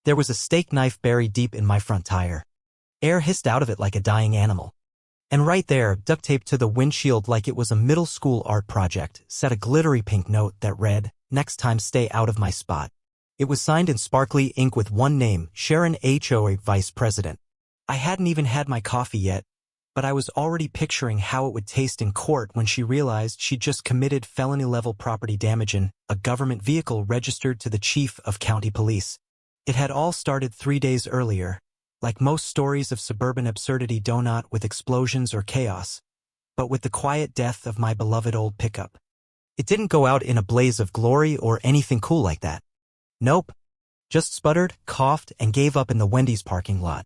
There was a steak knife buried deep in my front tire. Air hissed out of it like a dying animal. And right there, duct taped to the windshield like it was a middle school art project, sat a glittery pink note that read, "Next time stay out of my spot." It was signed in sparkly ink with one name, Sharon HOA, Vice President. I hadn't even had my coffee yet, but I was already picturing how it would taste in court when she realized she'd just committed felony-level property damage in a government vehicle registered to the chief of county police. It had all started 3 days earlier, like most stories of suburban absurdity, not with explosions or chaos, but with the quiet death of my beloved old pickup. It didn't go out in a blaze of glory or anything cool like that. Nope. Just sputtered, coughed, and gave up in the Wendy's parking lot.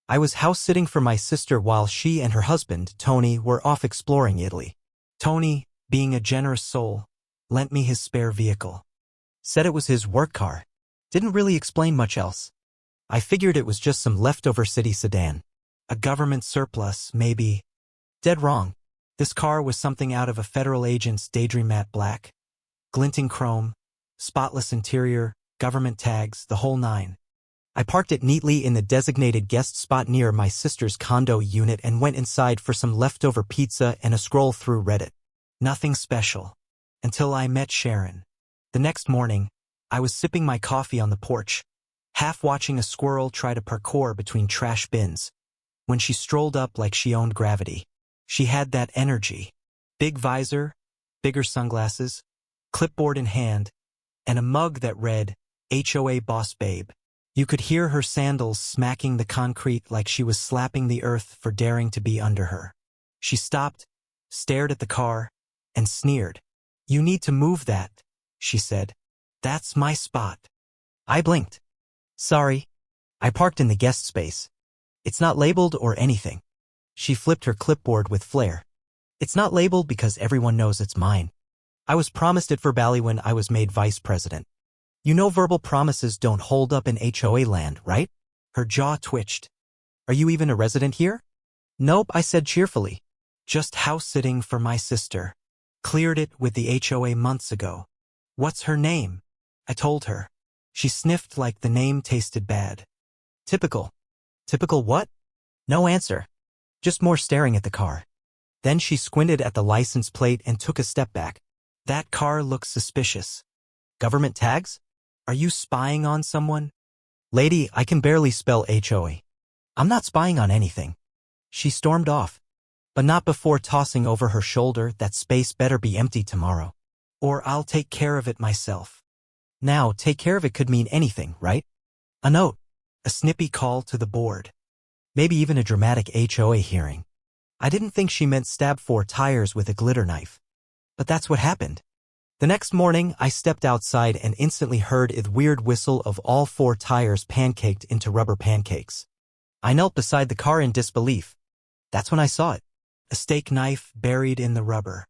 I was house-sitting for my sister while she and her husband, Tony, were off exploring Italy. Tony, being a generous soul, lent me his spare vehicle. Said it was his work car. Didn't really explain much else. I figured it was just some leftover city sedan. A government surplus, maybe. Dead wrong. This car was something out of a federal agent's daydream. Matte black. Glinting chrome. Spotless interior. Government tags. The whole nine. I parked it neatly in the designated guest spot near my sister's condo unit and went inside for some leftover pizza and a scroll through Reddit. Nothing special. Until I met Sharon. The next morning, I was sipping my coffee on the porch, half watching a squirrel try to parkour between trash bins, when she strolled up like she owned gravity. She had that energy. Big visor, bigger sunglasses, clipboard in hand, and a mug that read, HOA Boss Babe. You could hear her sandals smacking the concrete like she was slapping the earth for daring to be under her. She stopped, stared at the car, and sneered. "You need to move that," she said. "That's my spot." I blinked. "Sorry. I parked in the guest space. It's not labeled or anything." She flipped her clipboard with flair. "It's not labeled because everyone knows it's mine. I was promised it verbally when I was made vice president. You know verbal promises don't hold up in HOA land, right?" Her jaw twitched. "Are you even a resident here?" "Nope," I said cheerfully. "Just house-sitting for my sister. Cleared it with the HOA months ago." "What's her name?" I told her. She sniffed like the name tasted bad. "Typical." "Typical what?" No answer. Just more staring at the car. Then she squinted at the license plate and took a step back. "That car looks suspicious. Government tags? Are you spying on someone?" "Lady, I can barely spell HOA. I'm not spying on anything." She stormed off. But not before tossing over her shoulder, "That space better be empty tomorrow. Or I'll take care of it myself." Now, take care of it could mean anything, right? A note. A snippy call to the board. Maybe even a dramatic HOA hearing. I didn't think she meant stab 4 tires with a glitter knife. But that's what happened. The next morning, I stepped outside and instantly heard the weird whistle of all 4 tires pancaked into rubber pancakes. I knelt beside the car in disbelief. That's when I saw it. A steak knife buried in the rubber.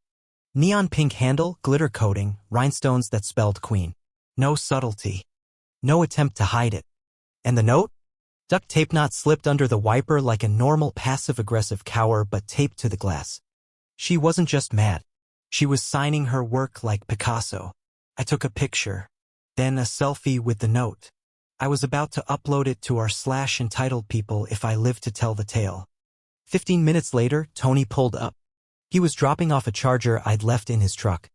Neon pink handle, glitter coating, rhinestones that spelled queen. No subtlety. No attempt to hide it. And the note? Duct tape not slipped under the wiper like a normal passive-aggressive cower but taped to the glass. She wasn't just mad. She was signing her work like Picasso. I took a picture. Then a selfie with the note. I was about to upload it to our /entitled people if I lived to tell the tale. 15 minutes later, Tony pulled up. He was dropping off a charger I'd left in his truck.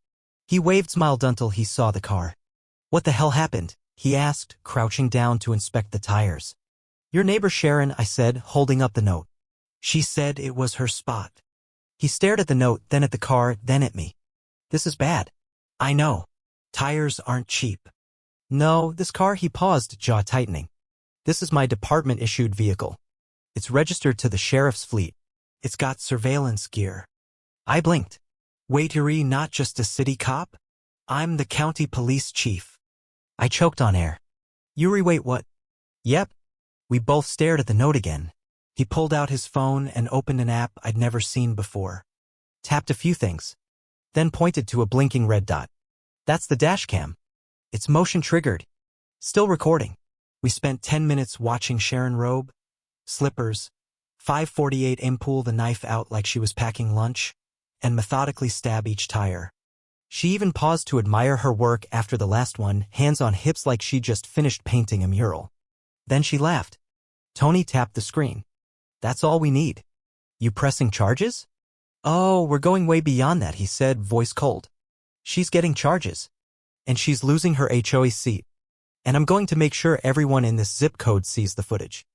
He waved, smiled until he saw the car. "What the hell happened?" he asked, crouching down to inspect the tires. "Your neighbor Sharon," I said, holding up the note. "She said it was her spot." He stared at the note, then at the car, then at me. "This is bad." "I know. Tires aren't cheap." "No, this car," he paused, jaw tightening. "This is my department-issued vehicle. It's registered to the sheriff's fleet. It's got surveillance gear." I blinked. "Waitery, not just a city cop? I'm the county police chief." I choked on air. "Yuri, wait, what?" "Yep." We both stared at the note again. He pulled out his phone and opened an app I'd never seen before. Tapped a few things. Then pointed to a blinking red dot. "That's the dash cam. It's motion triggered. Still recording." We spent 10 minutes watching Sharon robe, slippers, 5:48 aim, pull the knife out like she was packing lunch, and methodically stab each tire. She even paused to admire her work after the last one, hands on hips like she just finished painting a mural. Then she laughed. Tony tapped the screen. That's all we need. You pressing charges? Oh, we're going way beyond that, he said, voice cold. She's getting charges. And she's losing her HOA seat. And I'm going to make sure everyone in this zip code sees the footage.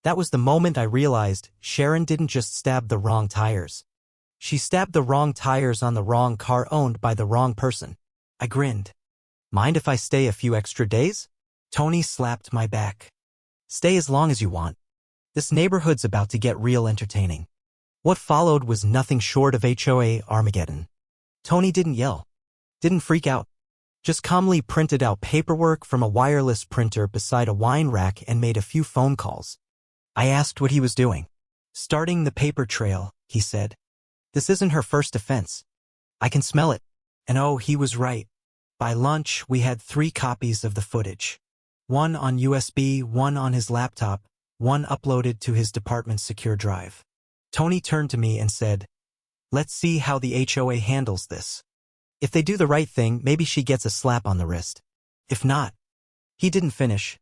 That was the moment I realized Sharon didn't just stab the wrong tires. She stabbed the wrong tires on the wrong car owned by the wrong person. I grinned. Mind if I stay a few extra days? Tony slapped my back. Stay as long as you want. This neighborhood's about to get real entertaining. What followed was nothing short of HOA Armageddon. Tony didn't yell. Didn't freak out. Just calmly printed out paperwork from a wireless printer beside a wine rack and made a few phone calls. I asked what he was doing. Starting the paper trail, he said. This isn't her first offense. I can smell it. And oh, he was right. By lunch, we had 3 copies of the footage. One on USB, one on his laptop, one uploaded to his department's secure drive. Tony turned to me and said, let's see how the HOA handles this. If they do the right thing, maybe she gets a slap on the wrist. If not. He didn't finish.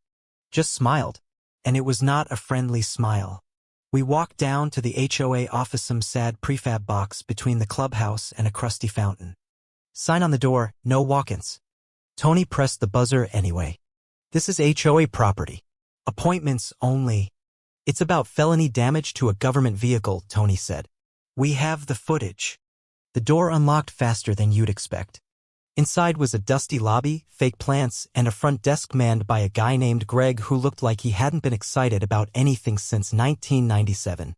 Just smiled. And it was not a friendly smile. We walked down to the HOA office, some sad prefab box between the clubhouse and a crusty fountain. Sign on the door, no walk-ins. Tony pressed the buzzer anyway. This is HOA property. Appointments only. It's about felony damage to a government vehicle, Tony said. We have the footage. The door unlocked faster than you'd expect. Inside was a dusty lobby, fake plants, and a front desk manned by a guy named Greg who looked like he hadn't been excited about anything since 1997.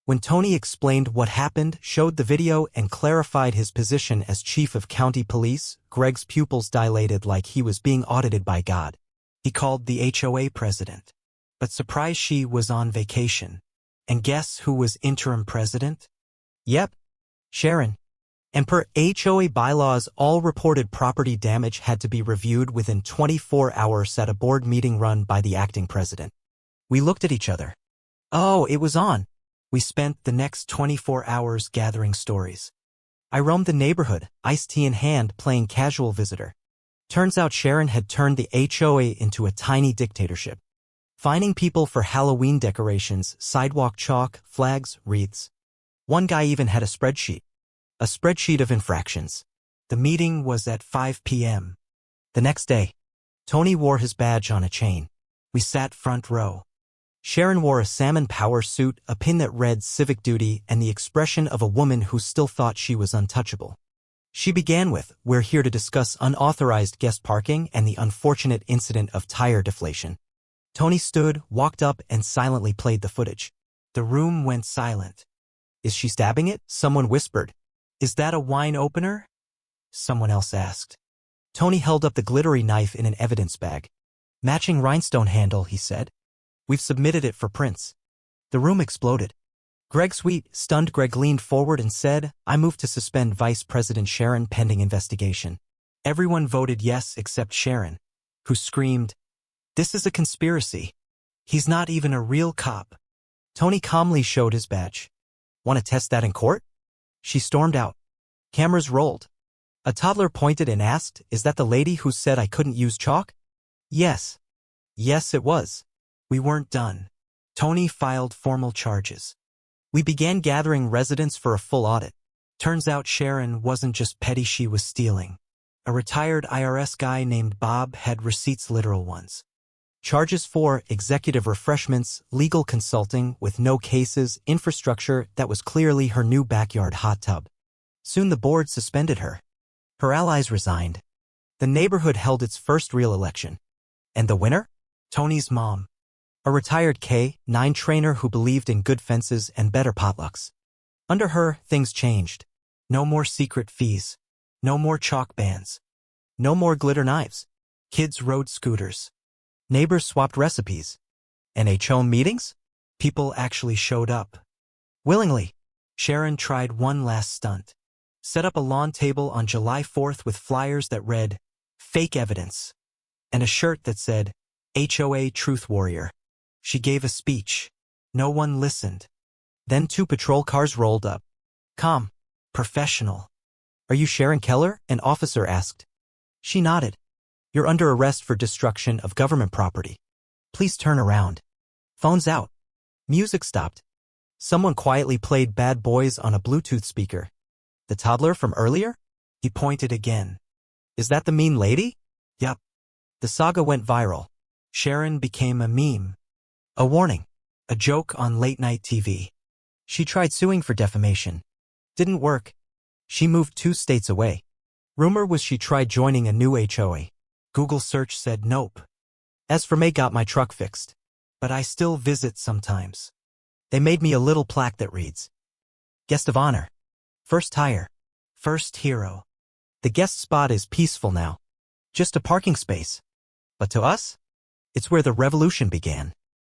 When Tony explained what happened, showed the video, and clarified his position as chief of county police, Greg's pupils dilated like he was being audited by God. He called the HOA president. But surprised she was on vacation. And guess who was interim president? Yep, Sharon. And per HOA bylaws, all reported property damage had to be reviewed within 24 hours at a board meeting run by the acting president. We looked at each other. Oh, it was on. We spent the next 24 hours gathering stories. I roamed the neighborhood, iced tea in hand, playing casual visitor. Turns out Sharon had turned the HOA into a tiny dictatorship. Fining people for Halloween decorations, sidewalk chalk, flags, wreaths. One guy even had a spreadsheet. A spreadsheet of infractions. The meeting was at 5 p.m. The next day, Tony wore his badge on a chain. We sat front row. Sharon wore a salmon power suit, a pin that read civic duty, and the expression of a woman who still thought she was untouchable. She began with, we're here to discuss unauthorized guest parking and the unfortunate incident of tire deflation. Tony stood, walked up, and silently played the footage. The room went silent. Is she stabbing it? Someone whispered. Is that a wine opener? Someone else asked. Tony held up the glittery knife in an evidence bag. Matching rhinestone handle, he said. We've submitted it for prints. The room exploded. Greg Sweet, stunned Greg, leaned forward and said, I move to suspend Vice President Sharon pending investigation. Everyone voted yes except Sharon, who screamed, this is a conspiracy. He's not even a real cop. Tony calmly showed his badge. Want to test that in court? She stormed out. Cameras rolled. A toddler pointed and asked, is that the lady who said I couldn't use chalk? Yes. Yes, it was. We weren't done. Tony filed formal charges. We began gathering residents for a full audit. Turns out Sharon wasn't just petty, she was stealing. A retired IRS guy named Bob had receipts, literal ones. Charges for executive refreshments, legal consulting with no cases, infrastructure that was clearly her new backyard hot tub. Soon the board suspended her. Her allies resigned. The neighborhood held its first real election. And the winner? Tony's mom. A retired K-9 trainer who believed in good fences and better potlucks. Under her, things changed. No more secret fees. No more chalk bans. No more glitter knives. Kids rode scooters. Neighbors swapped recipes. And HOA meetings? People actually showed up. Willingly. Sharon tried one last stunt. Set up a lawn table on July 4th with flyers that read, fake evidence, and a shirt that said, HOA Truth Warrior. She gave a speech. No one listened. Then 2 patrol cars rolled up. Calm. Professional. Are you Sharon Keller? An officer asked. She nodded. You're under arrest for destruction of government property. Please turn around. Phone's out. Music stopped. Someone quietly played Bad Boys on a Bluetooth speaker. The toddler from earlier? He pointed again. Is that the mean lady? Yup. The saga went viral. Sharon became a meme. A warning. A joke on late-night TV. She tried suing for defamation. Didn't work. She moved 2 states away. Rumor was she tried joining a new HOA. Google search said nope. As for May, got my truck fixed. But I still visit sometimes. They made me a little plaque that reads, Guest of Honor. First tire. First hero. The guest spot is peaceful now. Just a parking space. But to us, it's where the revolution began.